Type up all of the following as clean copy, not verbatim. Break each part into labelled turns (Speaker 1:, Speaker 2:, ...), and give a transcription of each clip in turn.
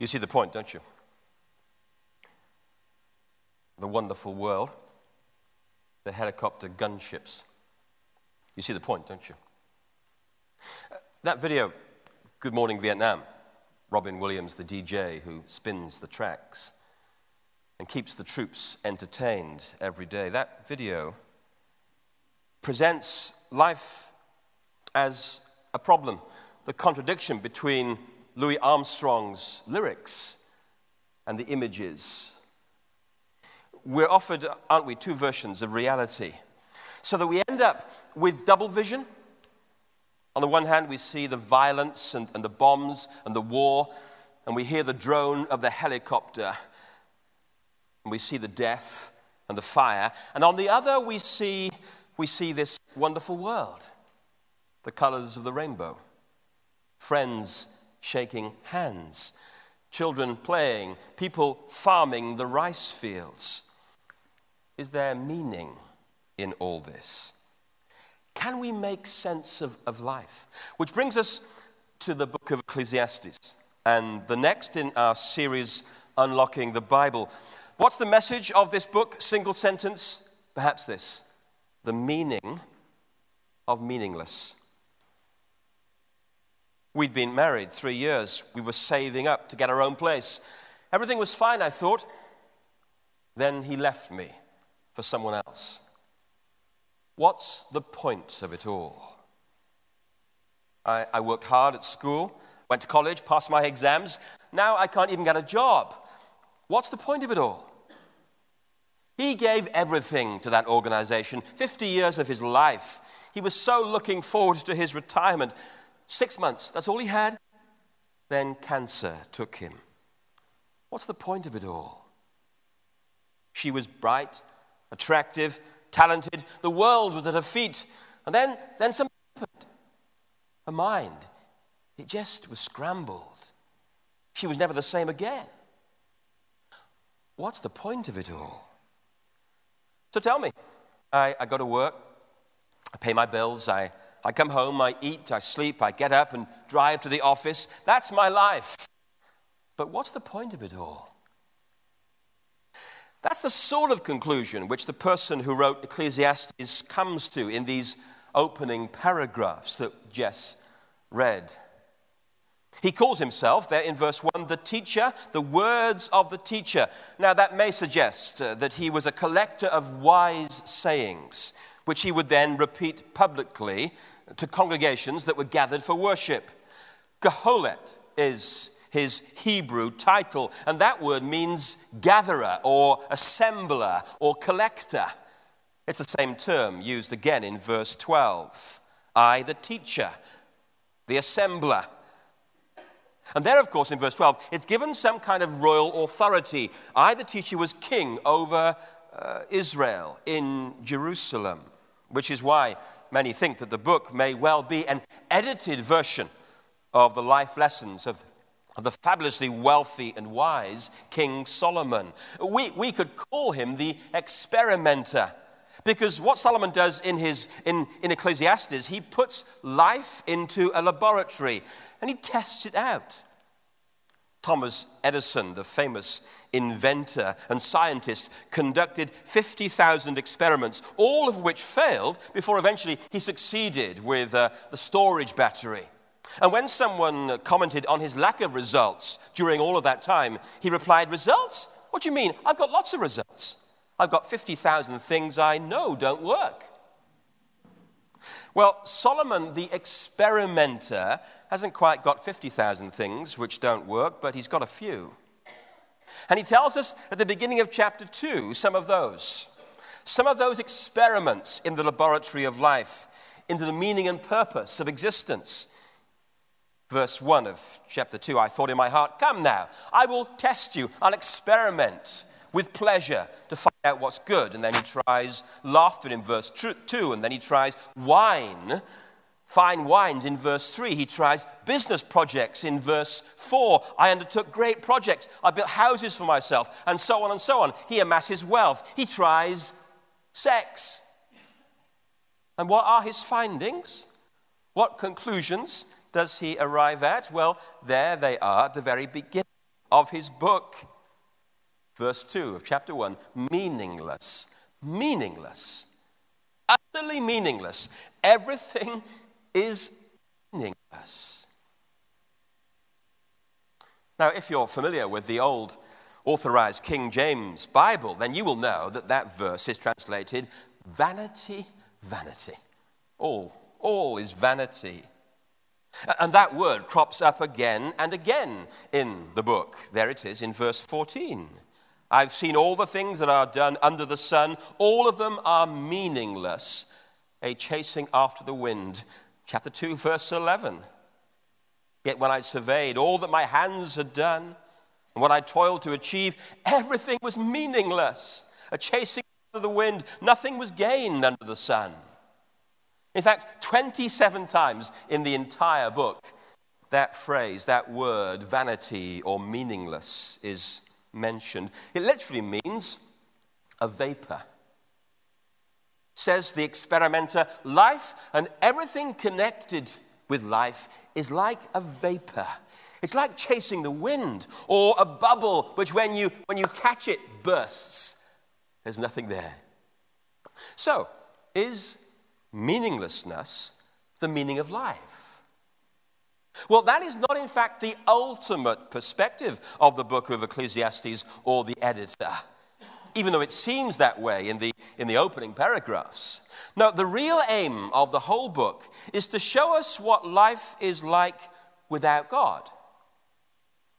Speaker 1: You see the point, don't you? The wonderful world, the helicopter gunships. You see the point, don't you? That video, Good Morning Vietnam, Robin Williams, the DJ who spins the tracks and keeps the troops entertained every day, that video presents life as a problem, the contradiction between Louis Armstrong's lyrics and the images. We're offered, aren't we, two versions of reality, so that we end up with double vision. On the one hand, we see the violence and the bombs and the war, and we hear the drone of the helicopter, and we see the death and the fire. And on the other, we see this wonderful world, the colors of the rainbow, friends shaking hands, children playing, people farming the rice fields. Is there meaning in all this? Can we make sense of life? Which brings us to the book of Ecclesiastes, and the next in our series, Unlocking the Bible. What's the message of this book? Single sentence, perhaps this: the meaning of meaningless. We'd been married 3 years. We were saving up to get our own place. Everything was fine, I thought. Then he left me for someone else. What's the point of it all? I worked hard at school, went to college, passed my exams. Now I can't even get a job. What's the point of it all? He gave everything to that organization, 50 years of his life. He was so looking forward to his retirement. 6 months, that's all he had. Then cancer took him. What's the point of it all? She was bright, attractive, talented. The world was at her feet. And then something happened. Her mind, it just was scrambled. She was never the same again. What's the point of it all? So tell me. I go to work. I pay my bills. I come home. I eat. I sleep. I get up and drive to the office. That's my life. But what's the point of it all? That's the sort of conclusion which the person who wrote Ecclesiastes comes to in these opening paragraphs that Jess read. He calls himself, there in verse 1, the teacher, the words of the teacher. Now that may suggest that he was a collector of wise sayings, which he would then repeat publicly to congregations that were gathered for worship. Geholet is his Hebrew title, and that word means gatherer or assembler or collector. It's the same term used again in verse 12. I, the teacher, the assembler. And there, of course, in verse 12, it's given some kind of royal authority. I, the teacher, was king over Israel in Jerusalem, which is why many think that the book may well be an edited version of the life lessons of the fabulously wealthy and wise King Solomon. We could call him the experimenter, because what Solomon does in Ecclesiastes, he puts life into a laboratory and he tests it out. Thomas Edison, the famous inventor and scientist, conducted 50,000 experiments, all of which failed before eventually he succeeded with the storage battery. And when someone commented on his lack of results during all of that time, he replied, "Results? What do you mean? I've got lots of results. I've got 50,000 things I know don't work." Well, Solomon, the experimenter, hasn't quite got 50,000 things which don't work, but he's got a few. And he tells us at the beginning of chapter 2 some of those experiments in the laboratory of life, into the meaning and purpose of existence. Verse 1 of chapter 2, I thought in my heart, come now, I will test you, I'll experiment with pleasure to find out what's good. And then he tries laughter in verse 2, and then he tries wine, fine wines in verse 3. He tries business projects in verse 4. I undertook great projects. I built houses for myself, and so on and so on. He amasses wealth. He tries sex. And what are his findings? What conclusions does he arrive at? Well, there they are at the very beginning of his book. Verse 2 of chapter 1, meaningless. Meaningless. Utterly meaningless. Everything is meaningless. Now, if you're familiar with the old authorized King James Bible, then you will know that that verse is translated vanity, vanity. All is vanity. And that word crops up again and again in the book. There it is in verse 14. I've seen all the things that are done under the sun. All of them are meaningless, a chasing after the wind. Chapter 2, verse 11. Yet when I surveyed all that my hands had done and what I toiled to achieve, everything was meaningless, a chasing after the wind. Nothing was gained under the sun. In fact, 27 times in the entire book, that phrase, that word, vanity or meaningless, is mentioned. It literally means a vapor. Says the experimenter, life and everything connected with life is like a vapor. It's like chasing the wind or a bubble which when you catch it bursts. There's nothing there. So, is meaninglessness the meaning of life? Well, that is not in fact the ultimate perspective of the book of Ecclesiastes or the editor, even though it seems that way in the opening paragraphs. No, the real aim of the whole book is to show us what life is like without God.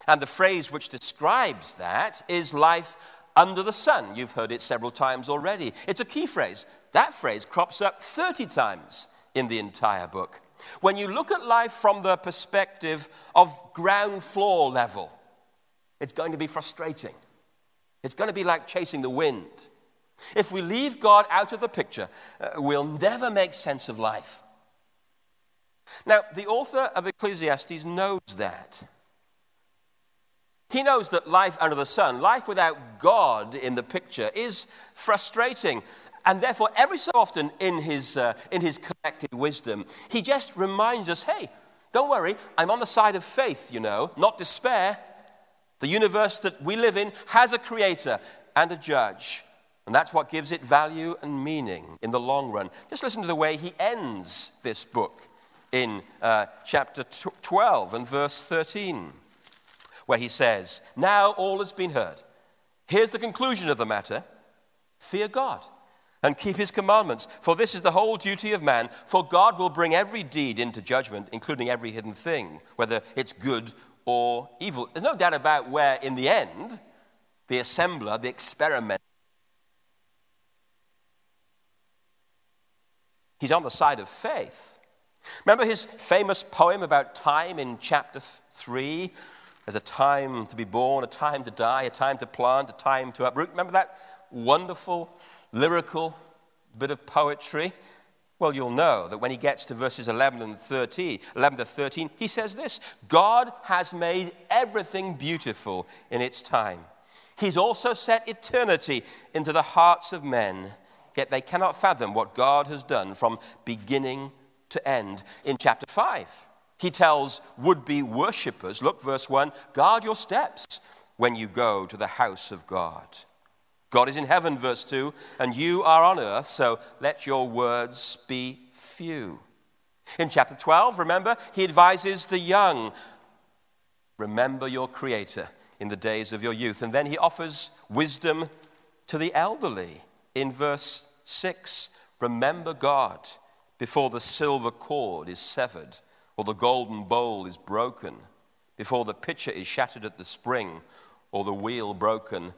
Speaker 1: And the phrase which describes that is life under the sun. You've heard it several times already. It's a key phrase. That phrase crops up 30 times in the entire book. When you look at life from the perspective of ground floor level, it's going to be frustrating. It's going to be like chasing the wind. If we leave God out of the picture, we'll never make sense of life. Now, the author of Ecclesiastes knows that. He knows that life under the sun, life without God in the picture, is frustrating. And therefore, every so often in his collected wisdom, he just reminds us, hey, don't worry, I'm on the side of faith, not despair. The universe that we live in has a creator and a judge. And that's what gives it value and meaning in the long run. Just listen to the way he ends this book in chapter 12 and verse 13, where he says, now all has been heard. Here's the conclusion of the matter. Fear God and keep his commandments, for this is the whole duty of man. For God will bring every deed into judgment, including every hidden thing, whether it's good or evil. There's no doubt about where, in the end, the assembler, the experimenter, he's on the side of faith. Remember his famous poem about time in chapter 3? There's a time to be born, a time to die, a time to plant, a time to uproot. Remember that wonderful, lyrical bit of poetry? Well, you'll know that when he gets to verses 11 to 13, he says this: God has made everything beautiful in its time. He's also set eternity into the hearts of men, yet they cannot fathom what God has done from beginning to end. In chapter 5, he tells would-be worshippers, look, verse 1, guard your steps when you go to the house of God. God is in heaven, verse 2, and you are on earth, so let your words be few. In chapter 12, remember, he advises the young, remember your Creator in the days of your youth. And then he offers wisdom to the elderly. In verse 6, remember God before the silver cord is severed, or the golden bowl is broken, before the pitcher is shattered at the spring, or the wheel broken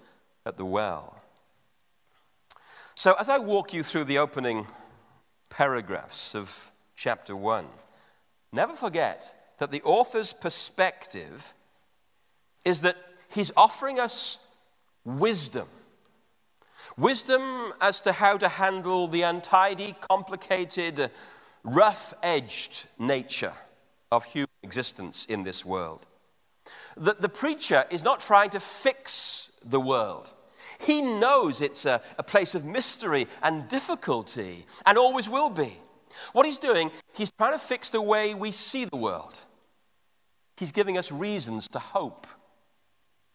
Speaker 1: at the well. So as I walk you through the opening paragraphs of chapter 1, never forget that the author's perspective is that he's offering us wisdom. Wisdom as to how to handle the untidy, complicated, rough-edged nature of human existence in this world. The preacher is not trying to fix the world. He knows it's a place of mystery and difficulty, and always will be. What he's doing, he's trying to fix the way we see the world. He's giving us reasons to hope,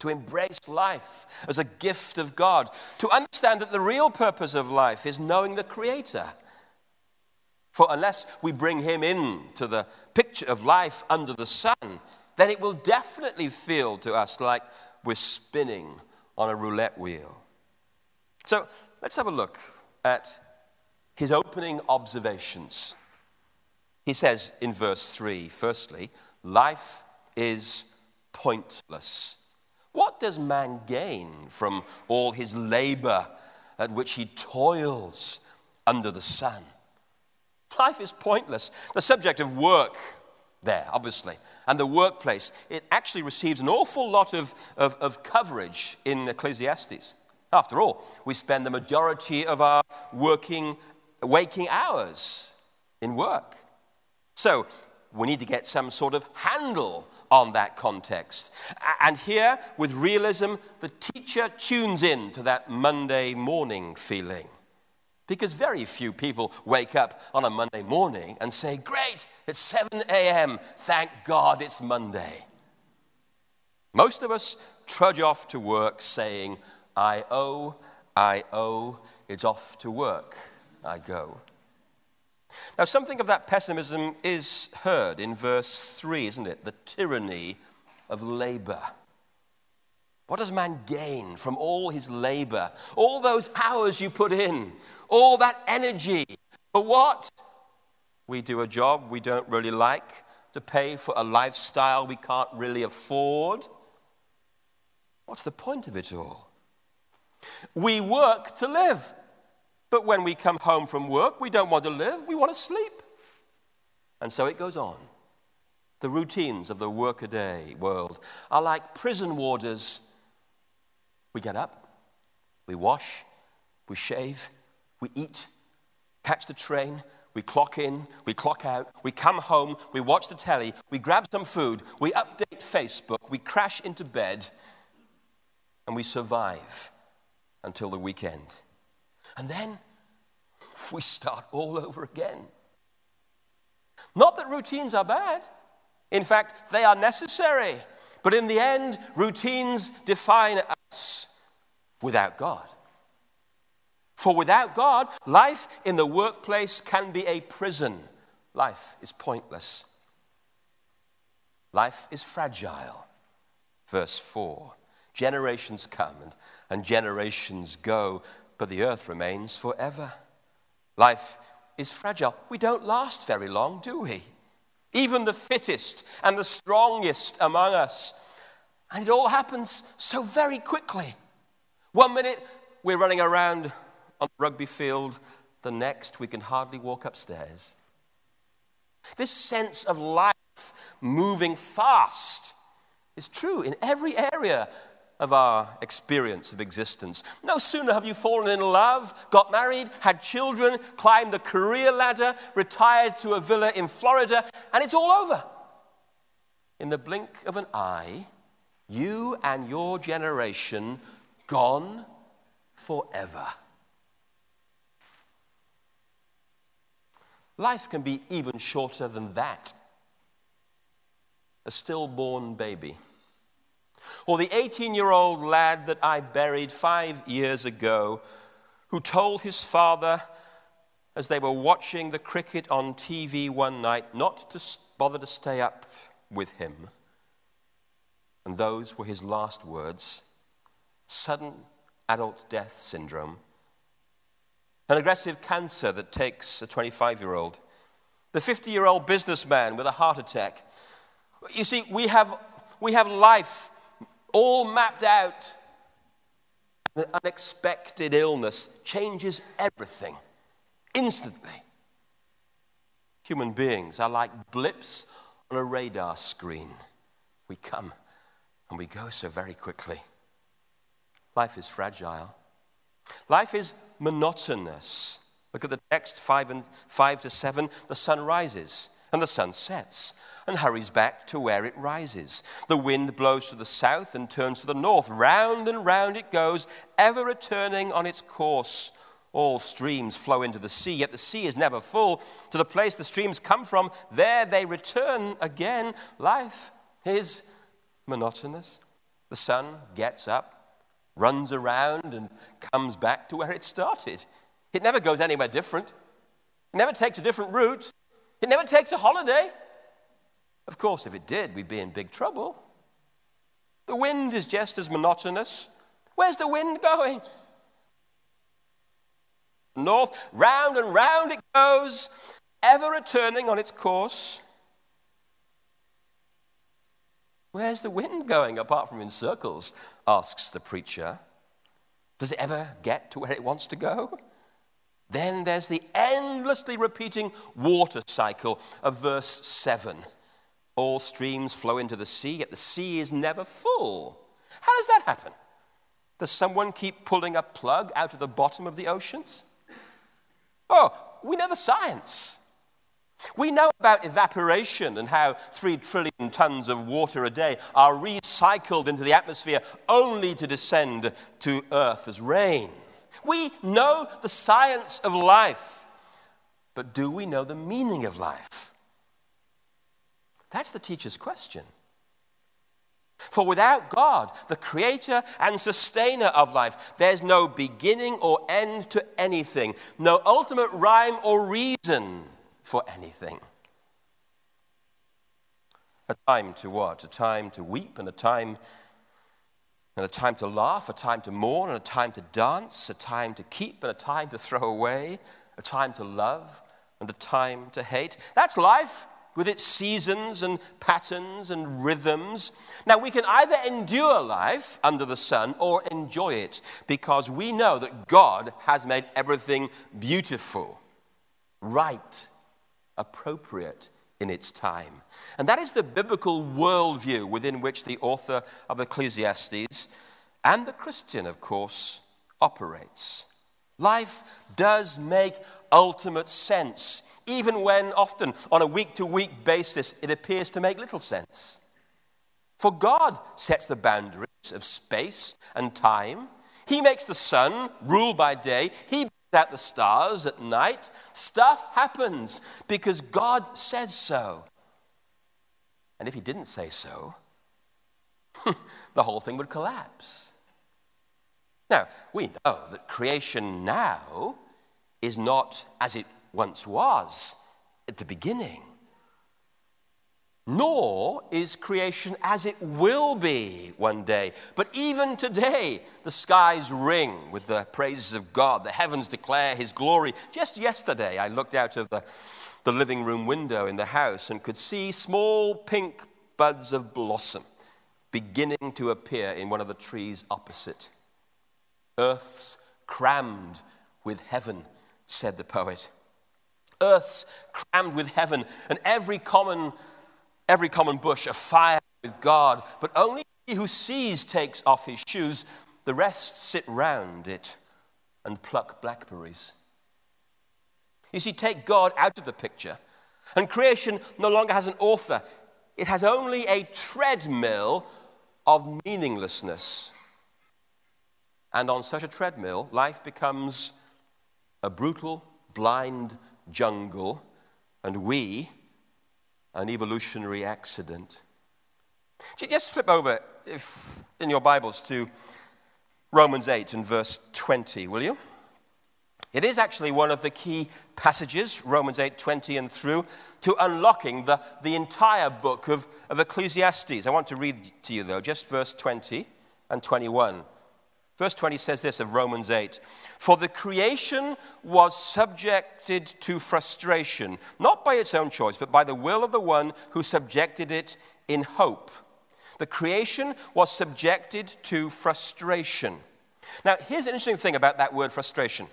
Speaker 1: to embrace life as a gift of God, to understand that the real purpose of life is knowing the Creator. For unless we bring him into the picture of life under the sun, then it will definitely feel to us like we're spinning on a roulette wheel. So let's have a look at his opening observations. He says in verse 3, firstly, life is pointless. What does man gain from all his labor at which he toils under the sun? Life is pointless. The subject of work there, obviously, and the workplace, it actually receives an awful lot of coverage in Ecclesiastes. After all, we spend the majority of our waking hours in work. So we need to get some sort of handle on that context. And here, with realism, the teacher tunes in to that Monday morning feeling. Because very few people wake up on a Monday morning and say, great, it's 7 a.m., thank God it's Monday. Most of us trudge off to work saying, I owe, it's off to work I go. Now, something of that pessimism is heard in verse 3, isn't it? The tyranny of labor. What does man gain from all his labor? All those hours you put in, all that energy. For what? We do a job we don't really like to pay for a lifestyle we can't really afford. What's the point of it all? We work to live. But when we come home from work, we don't want to live, we want to sleep. And so it goes on. The routines of the workaday world are like prison warders. We get up, we wash, we shave, we eat, catch the train, we clock in, we clock out, we come home, we watch the telly, we grab some food, we update Facebook, we crash into bed, and we survive until the weekend. And then we start all over again. Not that routines are bad. In fact, they are necessary. But in the end, routines define us without God. For without God, life in the workplace can be a prison. Life is pointless. Life is fragile. Verse 4. Generations come and generations go, but the earth remains forever. Life is fragile. We don't last very long, do we? Even the fittest and the strongest among us. And it all happens so very quickly. 1 minute, we're running around on the rugby field. The next, we can hardly walk upstairs. This sense of life moving fast is true in every area of our experience of existence. No sooner have you fallen in love, got married, had children, climbed the career ladder, retired to a villa in Florida, and it's all over. In the blink of an eye, you and your generation gone forever. Life can be even shorter than that. A stillborn baby. Or the 18-year-old lad that I buried 5 years ago, who told his father as they were watching the cricket on TV one night not to bother to stay up with him. And those were his last words. Sudden adult death syndrome. An aggressive cancer that takes a 25-year-old. The 50-year-old businessman with a heart attack. You see, we have life all mapped out. The unexpected illness changes everything instantly. Human beings are like blips on a radar screen. We come and we go so very quickly. Life is fragile. Life is monotonous. Look at the text 5 to 7. The sun rises and the sun sets and hurries back to where it rises. The wind blows to the south and turns to the north. Round and round it goes, ever returning on its course. All streams flow into the sea, yet the sea is never full. To the place the streams come from, there they return again. Life is monotonous. The sun gets up, runs around, and comes back to where it started. It never goes anywhere different. It never takes a different route. It never takes a holiday. Of course, if it did, we'd be in big trouble. The wind is just as monotonous. Where's the wind going? North, round and round it goes, ever returning on its course. Where's the wind going apart from in circles, asks the preacher. Does it ever get to where it wants to go? Then there's the endlessly repeating water cycle of verse 7. All streams flow into the sea, yet the sea is never full. How does that happen? Does someone keep pulling a plug out of the bottom of the oceans? Oh, we know the science. We know about evaporation and how 3 trillion tons of water a day are recycled into the atmosphere only to descend to earth as rain. We know the science of life, but do we know the meaning of life? That's the teacher's question. For without God, the creator and sustainer of life, there's no beginning or end to anything, no ultimate rhyme or reason for anything. A time to what? A time to weep and a time to laugh, a time to mourn and a time to dance, a time to keep and a time to throw away, a time to love and a time to hate. That's life with its seasons and patterns and rhythms. Now, we can either endure life under the sun or enjoy it because we know that God has made everything beautiful, right, appropriate in its time. And that is the biblical worldview within which the author of Ecclesiastes and the Christian, of course, operates. Life does make ultimate sense, even when often on a week-to-week basis it appears to make little sense. For God sets the boundaries of space and time. He makes the sun rule by day. He brings out the stars at night. Stuff happens because God says so. And if he didn't say so, the whole thing would collapse. Now, we know that creation now is not as it once was at the beginning, nor is creation as it will be one day. But even today, the skies ring with the praises of God. The heavens declare his glory. Just yesterday, I looked out of the living room window in the house and could see small pink buds of blossom beginning to appear in one of the trees opposite. Earth's crammed with heaven, said the poet. Earth's crammed with heaven, and every common bush afire with God. But only he who sees takes off his shoes. The rest sit round it and pluck blackberries. You see, take God out of the picture, and creation no longer has an author. It has only a treadmill of meaninglessness. And on such a treadmill, life becomes a brutal, blind jungle, and we, an evolutionary accident. Just flip over, if in your Bibles, to Romans 8 and verse 20, will you? It is actually one of the key passages, Romans 8, 20 and through, to unlocking the entire book of Ecclesiastes. I want to read to you, though, just verse 20 and 21. Verse 20 says this of Romans 8, "For the creation was subjected to frustration, not by its own choice, but by the will of the one who subjected it in hope." The creation was subjected to frustration. Now, here's an interesting thing about that word frustration.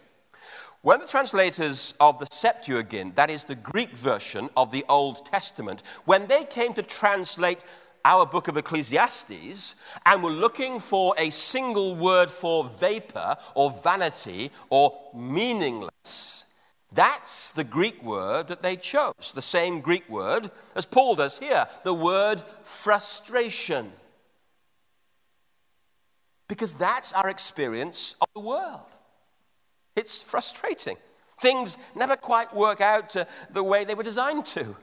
Speaker 1: When the translators of the Septuagint, that is the Greek version of the Old Testament, when they came to translate our book of Ecclesiastes and were looking for a single word for vapor or vanity or meaningless, that's the Greek word that they chose. The same Greek word as Paul does here, the word frustration. Because that's our experience of the world. It's frustrating. Things never quite work out the way they were designed to.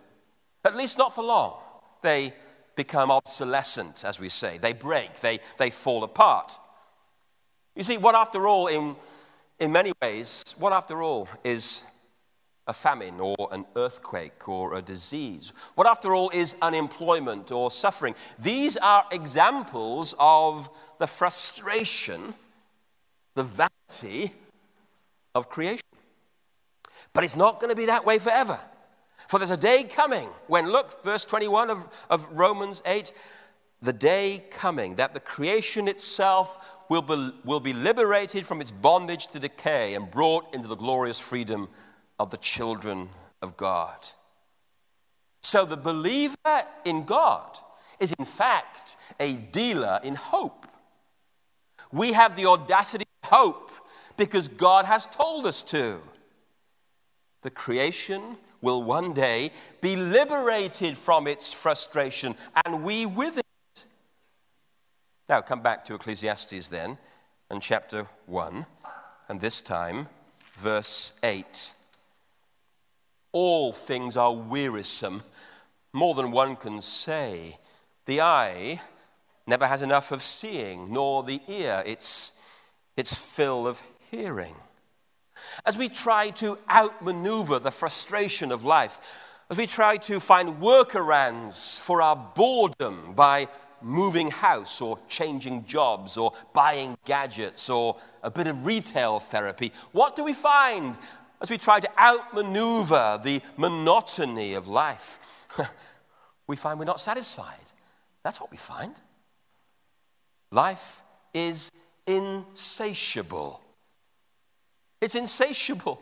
Speaker 1: At least not for long. They become obsolescent, as we say. They break, they fall apart. You see, what after all, in many ways, what after all is a famine or an earthquake or a disease? What after all is unemployment or suffering? These are examples of the frustration, the vanity of creation. But it's not going to be that way forever. For there's a day coming when, look, verse 21 of Romans 8, the day coming that the creation itself will be liberated from its bondage to decay and brought into the glorious freedom of the children of God. So the believer in God is in fact a dealer in hope. We have the audacity of hope because God has told us to. The creation will one day be liberated from its frustration, and we with it. Now come back to Ecclesiastes then, and chapter 1, and this time, verse 8. All things are wearisome, more than one can say. The eye never has enough of seeing, nor the ear its fill of hearing. As we try to outmaneuver the frustration of life, as we try to find workarounds for our boredom by moving house or changing jobs or buying gadgets or a bit of retail therapy, what do we find as we try to outmaneuver the monotony of life? We find we're not satisfied. That's what we find. Life is insatiable. It's insatiable.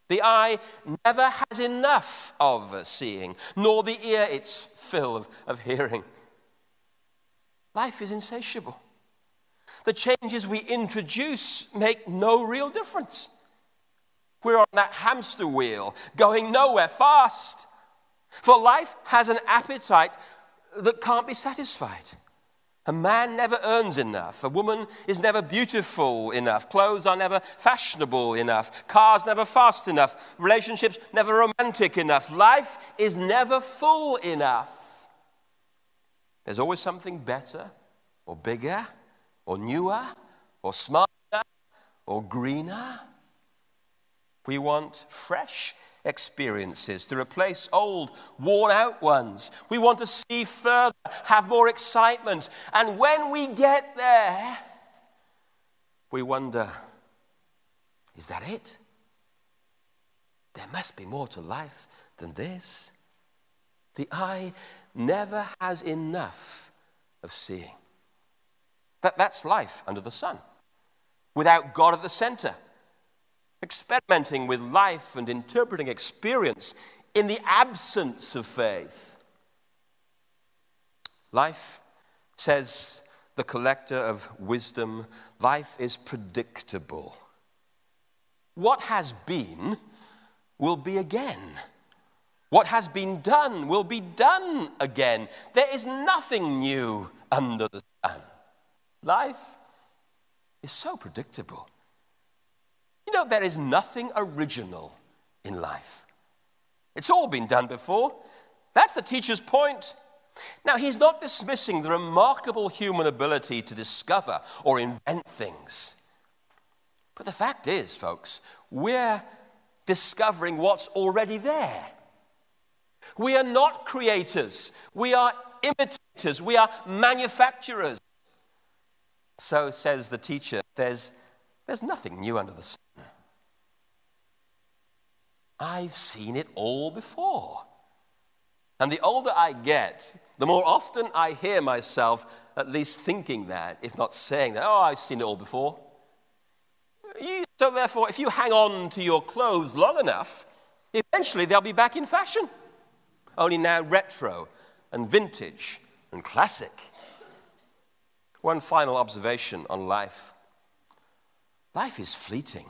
Speaker 1: The eye never has enough of seeing, nor the ear its fill of hearing. Life is insatiable. The changes we introduce make no real difference. We're on that hamster wheel, going nowhere fast. For life has an appetite that can't be satisfied. A man never earns enough. A woman is never beautiful enough. Clothes are never fashionable enough. Cars never fast enough. Relationships never romantic enough. Life is never full enough. There's always something better or bigger or newer or smarter or greener. We want fresh experiences to replace old, worn-out ones. We want to see further, have more excitement. And when we get there, we wonder, is that it? There must be more to life than this. The eye never has enough of seeing. That's life under the sun, without God at the center. Experimenting with life and interpreting experience in the absence of faith. Life, says the collector of wisdom, life is predictable. What has been will be again. What has been done will be done again. There is nothing new under the sun. Life is so predictable. You know, there is nothing original in life. It's all been done before. That's the teacher's point. Now, he's not dismissing the remarkable human ability to discover or invent things. But the fact is, folks, we're discovering what's already there. We are not creators. We are imitators. We are manufacturers. So says the teacher, there's nothing new under the sun. I've seen it all before. And the older I get, the more often I hear myself at least thinking that, if not saying that, I've seen it all before. So therefore, if you hang on to your clothes long enough, eventually they'll be back in fashion. Only now retro and vintage and classic. One final observation on life. Life is fleeting.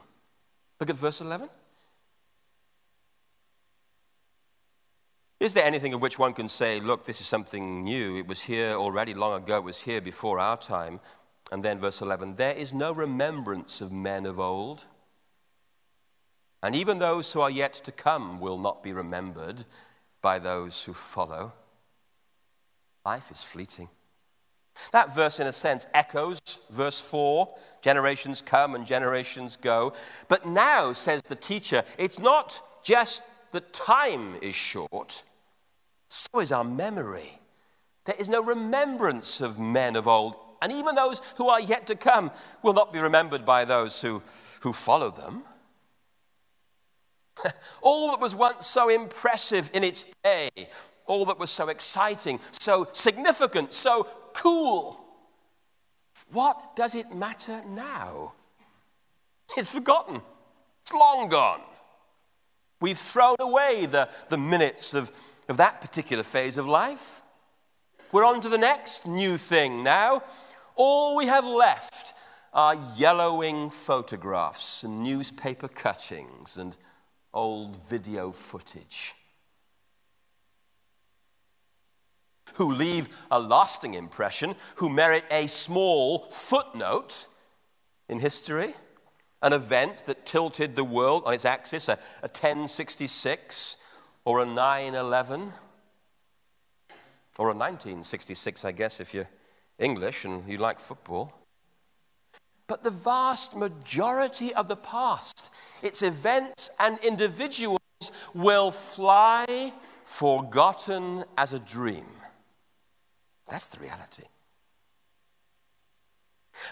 Speaker 1: Look at verse 11. Is there anything of which one can say, look, this is something new. It was here already long ago. It was here before our time. And then verse 11, there is no remembrance of men of old. And even those who are yet to come will not be remembered by those who follow. Life is fleeting. That verse, in a sense, echoes verse 4, generations come and generations go. But now, says the teacher, it's not just that time is short, so is our memory. There is no remembrance of men of old, and even those who are yet to come will not be remembered by those who follow them. All that was once so impressive in its day, all that was so exciting, so significant, so cool, what does it matter now? It's forgotten. It's long gone. We've thrown away the minutes of that particular phase of life. We're on to the next new thing now. All we have left are yellowing photographs and newspaper cuttings and old video footage, who leave a lasting impression, who merit a small footnote in history, an event that tilted the world on its axis, a 1066 or a 9/11 or a 1966, I guess, if you're English and you like football. But the vast majority of the past, its events and individuals will fly forgotten as a dream. That's the reality.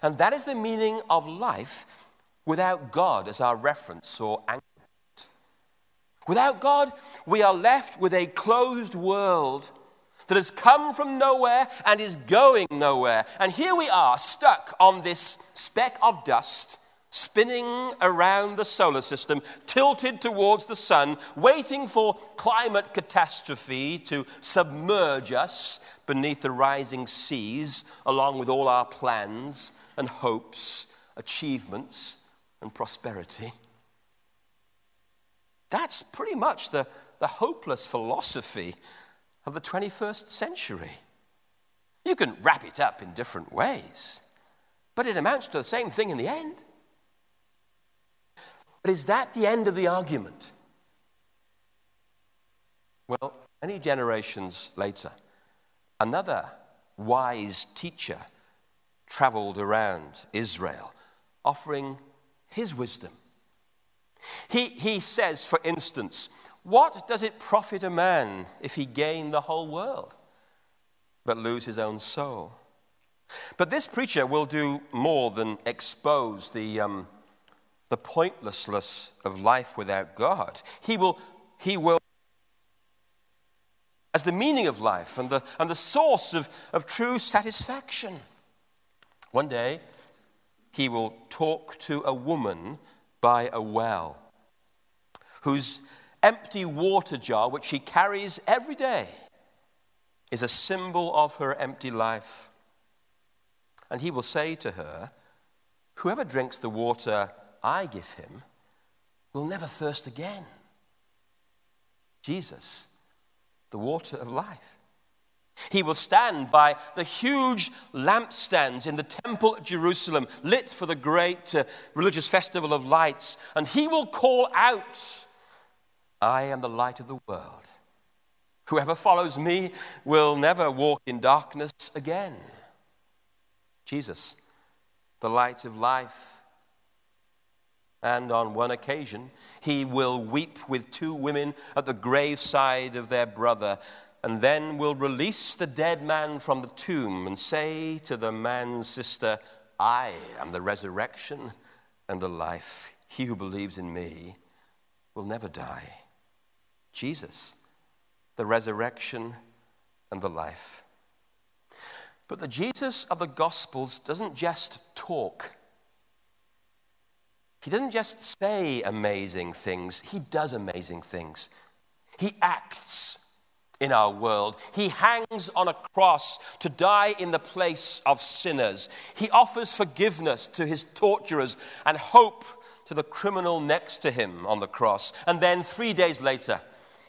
Speaker 1: And that is the meaning of life without God as our reference or anchor. Without God, we are left with a closed world that has come from nowhere and is going nowhere. And here we are, stuck on this speck of dust, spinning around the solar system, tilted towards the sun, waiting for climate catastrophe to submerge us beneath the rising seas, along with all our plans and hopes, achievements and prosperity. That's pretty much the hopeless philosophy of the 21st century. You can wrap it up in different ways, but it amounts to the same thing in the end. But is that the end of the argument? Well, many generations later, another wise teacher traveled around Israel, offering his wisdom. He says, for instance, what does it profit a man if he gain the whole world, but lose his own soul? But this preacher will do more than expose the pointlessness of life without God. He will, as the meaning of life and the source of true satisfaction. One day, he will talk to a woman by a well, whose empty water jar, which she carries every day, is a symbol of her empty life. And he will say to her, whoever drinks the water I give him will never thirst again. Jesus, the water of life. He will stand by the huge lampstands in the temple at Jerusalem, lit for the great religious festival of lights, and he will call out, I am the light of the world. Whoever follows me will never walk in darkness again. Jesus, the light of life. And on one occasion, he will weep with two women at the graveside of their brother, and then will release the dead man from the tomb and say to the man's sister, I am the resurrection and the life. He who believes in me will never die. Jesus, the resurrection and the life. But the Jesus of the Gospels doesn't just talk. He doesn't just say amazing things. He does amazing things. He acts in our world. He hangs on a cross to die in the place of sinners. He offers forgiveness to his torturers and hope to the criminal next to him on the cross. And then 3 days later,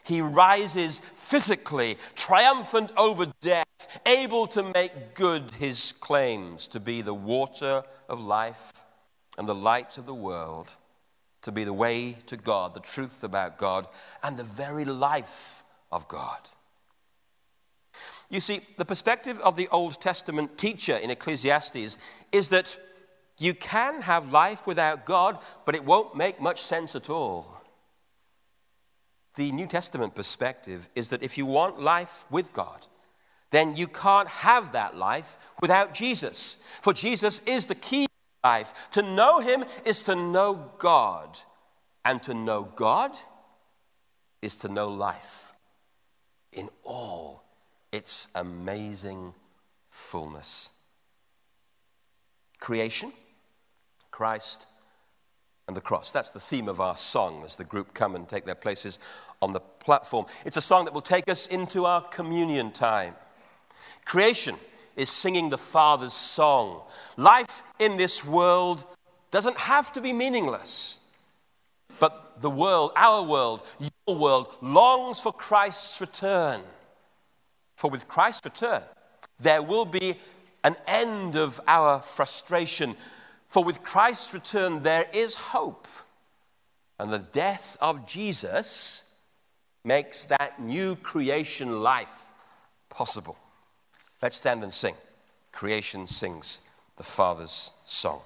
Speaker 1: he rises physically, triumphant over death, able to make good his claims to be the water of life and the light of the world, to be the way to God, the truth about God, and the very life of God. You see, the perspective of the Old Testament teacher in Ecclesiastes is that you can have life without God, but it won't make much sense at all. The New Testament perspective is that if you want life with God, then you can't have that life without Jesus. For Jesus is the key to life. To know him is to know God. And to know God is to know life in all its amazing fullness. Creation, Christ, and the cross. That's the theme of our song as the group come and take their places on the platform. It's a song that will take us into our communion time. Creation is singing the Father's song. Life in this world doesn't have to be meaningless. But the world, our world, your world, longs for Christ's return. For with Christ's return, there will be an end of our frustration. For with Christ's return, there is hope. And the death of Jesus makes that new creation life possible. Let's stand and sing. Creation sings the Father's song.